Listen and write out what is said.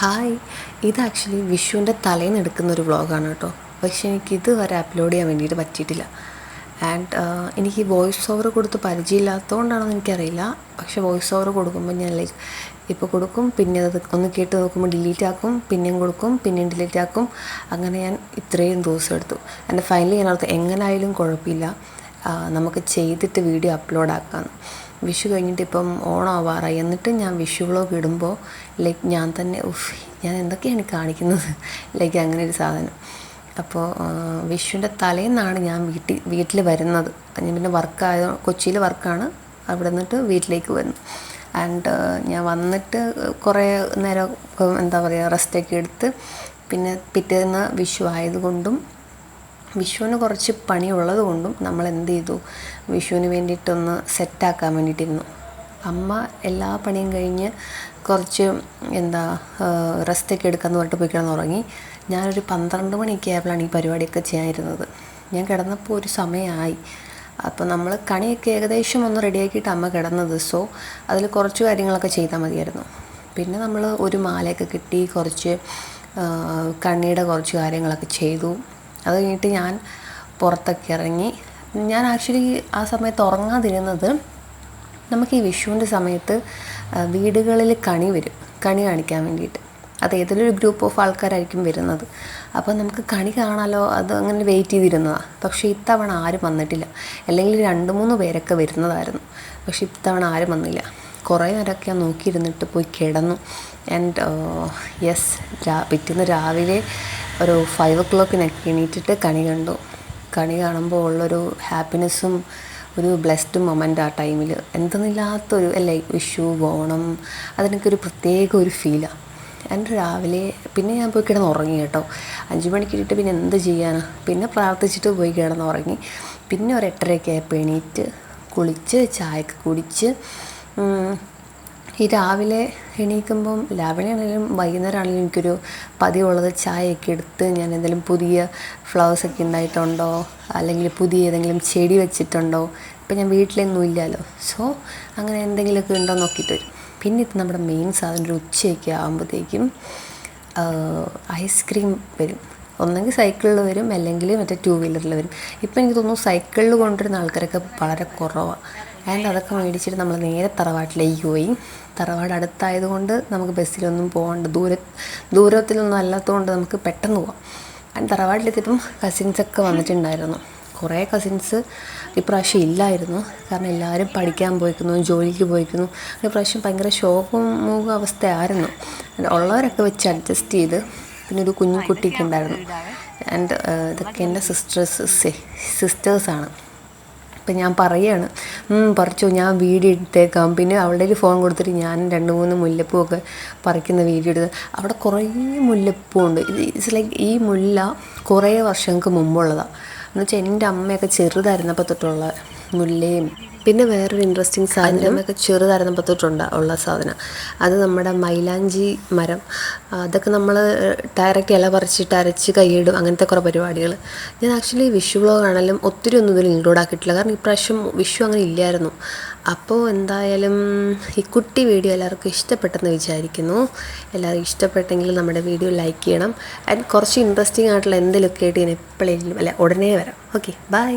Hi, ഇത് actually വിഷുവിൻ്റെ തലേന്ന് എടുക്കുന്ന ഒരു വ്ളോഗാണ് കേട്ടോ. പക്ഷേ എനിക്കിതുവരെ അപ്ലോഡ് ചെയ്യാൻ വേണ്ടിയിട്ട് പറ്റിയിട്ടില്ല. ആൻഡ് എനിക്ക് വോയിസ് ഓവർ കൊടുത്ത് പരിചയമില്ലാത്തതുകൊണ്ടാണെന്ന് എനിക്കറിയില്ല. പക്ഷേ വോയിസ് ഓവർ കൊടുക്കുമ്പോൾ ഞാൻ ഇപ്പോൾ കൊടുക്കും, പിന്നെ അത് ഒന്ന് കേട്ട് നോക്കുമ്പോൾ ഡിലീറ്റ് ആക്കും, പിന്നെയും കൊടുക്കും, പിന്നെയും ഡിലീറ്റ് ആക്കും. അങ്ങനെ ഞാൻ ഇത്രയും ദിവസം എടുത്തു. എൻ്റെ ഫൈനലി ഞാനോർത്ത് എങ്ങനെയായാലും കുഴപ്പമില്ല, നമുക്ക് ചെയ്തിട്ട് വീഡിയോ അപ്ലോഡ് ആക്കാമെന്ന്. വിഷു കഴിഞ്ഞിട്ട് ഇപ്പം ഓണമാവാറായി. എന്നിട്ട് ഞാൻ വിഷു വ്ളോഗ് ഇടുമ്പോൾ ഞാൻ തന്നെ ഞാൻ എന്തൊക്കെയാണ് കാണിക്കുന്നത് അങ്ങനെ ഒരു സാധനം. അപ്പോൾ വിഷുവിൻ്റെ തലേന്നാണ് ഞാൻ വീട്ടിൽ വരുന്നത്. ഞാൻ പിന്നെ കൊച്ചിയിൽ വർക്കാണ്. അവിടെ നിന്നിട്ട് വീട്ടിലേക്ക് വരുന്നു. ആൻഡ് ഞാൻ വന്നിട്ട് കുറേ നേരം റെസ്റ്റൊക്കെ എടുത്ത് പിന്നെ പിറ്റേന്ന് വിഷു ആയതുകൊണ്ടും വിഷുവിന് കുറച്ച് പണിയുള്ളത് കൊണ്ടും നമ്മൾ എന്ത് ചെയ്തു, വിഷുവിന് വേണ്ടിയിട്ടൊന്ന് സെറ്റാക്കാൻ വേണ്ടിയിട്ടിരുന്നു. അമ്മ എല്ലാ പണിയും കഴിഞ്ഞ് കുറച്ച് റെസ്റ്റൊക്കെ എടുക്കാമെന്ന് പറഞ്ഞിട്ട് പോയി കിടന്നുറങ്ങി. ഞാനൊരു 12 മണിയൊക്കെ ആയപ്പോഴാണ് ഈ പരിപാടിയൊക്കെ ചെയ്യാനിരുന്നത്. ഞാൻ കിടന്നപ്പോൾ ഒരു സമയമായി. അപ്പോൾ നമ്മൾ കണിയൊക്കെ ഏകദേശം ഒന്ന് റെഡിയാക്കിയിട്ട് അമ്മ കിടന്നത്. സോ അതിൽ കുറച്ച് കാര്യങ്ങളൊക്കെ ചെയ്താൽ മതിയായിരുന്നു. പിന്നെ നമ്മൾ ഒരു മാലയൊക്കെ കിട്ടി, കുറച്ച് കണിയുടെ കുറച്ച് കാര്യങ്ങളൊക്കെ ചെയ്തു. അത് കഴിഞ്ഞിട്ട് ഞാൻ പുറത്തൊക്കെ ഇറങ്ങി. ഞാൻ ആക്ച്വലി ആ സമയത്ത് ഉറങ്ങാതിരുന്നത്, നമുക്ക് ഈ വിഷുവിൻ്റെ സമയത്ത് വീടുകളിൽ കണി വരും, കണി കാണിക്കാൻ വേണ്ടിയിട്ട്. അത് ഏതൊരു ഗ്രൂപ്പ് ഓഫ് ആൾക്കാരായിരിക്കും വരുന്നത്. അപ്പോൾ നമുക്ക് കണി കാണാമല്ലോ, അത് അങ്ങനെ വെയിറ്റ് ചെയ്തിരുന്നതാണ്. പക്ഷേ ഇത്തവണ ആരും വന്നിട്ടില്ല. അല്ലെങ്കിൽ 2-3 പേരൊക്കെ വരുന്നതായിരുന്നു. പക്ഷേ ഇത്തവണ ആരും വന്നില്ല. കുറേ നേരമൊക്കെ നോക്കിയിരുന്നിട്ട് പോയി കിടന്നു. ആൻഡ് പിറ്റേന്ന് രാവിലെ ഒരു 5 o'clock എണീറ്റിട്ട് കണി കണ്ടു. കണി കാണുമ്പോൾ ഉള്ളൊരു ഹാപ്പിനെസ്സും ഒരു ബ്ലെസ്ഡ് മൊമെൻ്റ് ആ ടൈമിൽ എന്തെന്നില്ലാത്തൊരു വിഷു ഓണം അതിനൊക്കെ ഒരു പ്രത്യേക ഒരു ഫീലാണ്. എൻ്റെ രാവിലെ പിന്നെ ഞാൻ പോയി കിടന്നുറങ്ങി കേട്ടോ. 5 മണിക്ക് ഇട്ടിട്ട് പിന്നെ എന്ത് ചെയ്യാനാണ്, പിന്നെ പ്രാർത്ഥിച്ചിട്ട് പോയി കിടന്നുറങ്ങി. പിന്നെ ഒരു 8:30 ആയപ്പോൾ എണീറ്റ് കുളിച്ച് ചായയൊക്കെ കുടിച്ച് ഈ രാവിലെ എണീക്കുമ്പം രാവിലെ ആണെങ്കിലും വൈകുന്നേരം ആണെങ്കിലും എനിക്കൊരു പതിവുള്ളത് ചായയൊക്കെ എടുത്ത് ഞാൻ എന്തെങ്കിലും പുതിയ ഫ്ലവേഴ്സൊക്കെ ഉണ്ടായിട്ടുണ്ടോ, അല്ലെങ്കിൽ പുതിയ ഏതെങ്കിലും ചെടി വെച്ചിട്ടുണ്ടോ. ഇപ്പം ഞാൻ വീട്ടിലൊന്നും ഇല്ലല്ലോ, സോ അങ്ങനെ എന്തെങ്കിലുമൊക്കെ ഉണ്ടോ നോക്കിയിട്ട് വരും. പിന്നെ ഇത് നമ്മുടെ മെയിൻ സാധനം ഒരു ഉച്ചയൊക്കെ ആകുമ്പോഴത്തേക്കും ഐസ്ക്രീം വരും. ഒന്നെങ്കിൽ സൈക്കിളിൽ വരും, അല്ലെങ്കിൽ മറ്റേ 2 വീലറിൽ വരും. ഇപ്പം എനിക്ക് തോന്നുന്നു സൈക്കിളിൽ കൊണ്ടുവരുന്ന ആൾക്കാരൊക്കെ വളരെ കുറവാണ്. ആൻഡ് അതൊക്കെ മേടിച്ചിട്ട് നമ്മൾ നേരെ തറവാട്ടിലേക്ക് പോയി. തറവാട് അടുത്തായതുകൊണ്ട് നമുക്ക് ബസ്സിലൊന്നും പോകണ്ട, ദൂരത്തിലൊന്നും അല്ലാത്തതുകൊണ്ട് നമുക്ക് പെട്ടെന്ന് പോകാം. ആൻഡ് തറവാട്ടിലെത്തിയപ്പം കസിൻസൊക്കെ വന്നിട്ടുണ്ടായിരുന്നു. കുറേ കസിൻസ് ഇപ്രാവശ്യം ഇല്ലായിരുന്നു, കാരണം എല്ലാവരും പഠിക്കാൻ പോയിക്കുന്നു, ജോലിക്ക് പോയിക്കുന്നു. ഇപ്രാവശ്യം ഭയങ്കര മൂക അവസ്ഥയായിരുന്നു. ഉള്ളവരൊക്കെ വെച്ച് അഡ്ജസ്റ്റ് ചെയ്ത്. പിന്നെ ഒരു കുട്ടിക്ക് ഉണ്ടായിരുന്നു. ആൻഡ് ഇതൊക്കെ എൻ്റെ സിസ്റ്റേഴ്സാണ്. അപ്പം ഞാൻ പറയുകയാണ്, പറിച്ചു, ഞാൻ വീഡിയോ എടുത്തേക്കാം. പിന്നെ അവളുടെ ഒരു ഫോൺ കൊടുത്തിട്ട് ഞാൻ 2-3 മുല്ലപ്പൂവൊക്കെ പറിക്കുന്ന വീഡിയോ എടുത്ത്. അവിടെ കുറേ മുല്ലപ്പൂവുണ്ട്. ഇറ്റ്സ് ഈ മുല്ല കുറേ വർഷങ്ങൾക്ക് മുമ്പുള്ളതാണ്. എന്നുവെച്ചാൽ എൻ്റെ അമ്മയൊക്കെ ചെറുതായിരുന്നപ്പോൾ തൊട്ടുള്ള മുല്ലയും. പിന്നെ വേറൊരു ഇൻട്രസ്റ്റിംഗ് സാധനം, അമ്മയൊക്കെ ചെറുതായിരുന്നപ്പോൾ തൊട്ടുള്ള സാധനം, അത് നമ്മുടെ മൈലാഞ്ചി മരം. അതൊക്കെ നമ്മൾ ഡയറക്റ്റ് ഇല പറിച്ചിട്ട് അരച്ച് കൈയിടും, അങ്ങനത്തെ കുറേ പരിപാടികൾ. ഞാൻ ആക്ച്വലി വിഷു വ്ളോഗാണെങ്കിലും ഒത്തിരി ഒന്നും ഇതിൽ ഇൻക്ലൂഡ് ആക്കിയിട്ടില്ല, കാരണം ഇപ്രാവശ്യം വിഷു അങ്ങനെ ഇല്ലായിരുന്നു. അപ്പോൾ എന്തായാലും ഈ കുട്ടി വീഡിയോ എല്ലാവർക്കും ഇഷ്ടപ്പെട്ടെന്ന് വിചാരിക്കുന്നു. എല്ലാവരും ഇഷ്ടപ്പെട്ടെങ്കിൽ നമ്മുടെ വീഡിയോ ലൈക്ക് ചെയ്യണം. ആൻഡ് കുറച്ച് ഇൻട്രസ്റ്റിംഗ് ആയിട്ടുള്ള എന്തെങ്കിലുമൊക്കെ ആയിട്ട് ഞാൻ എപ്പോഴെങ്കിലും ഉടനെ വരാം. Okay, by.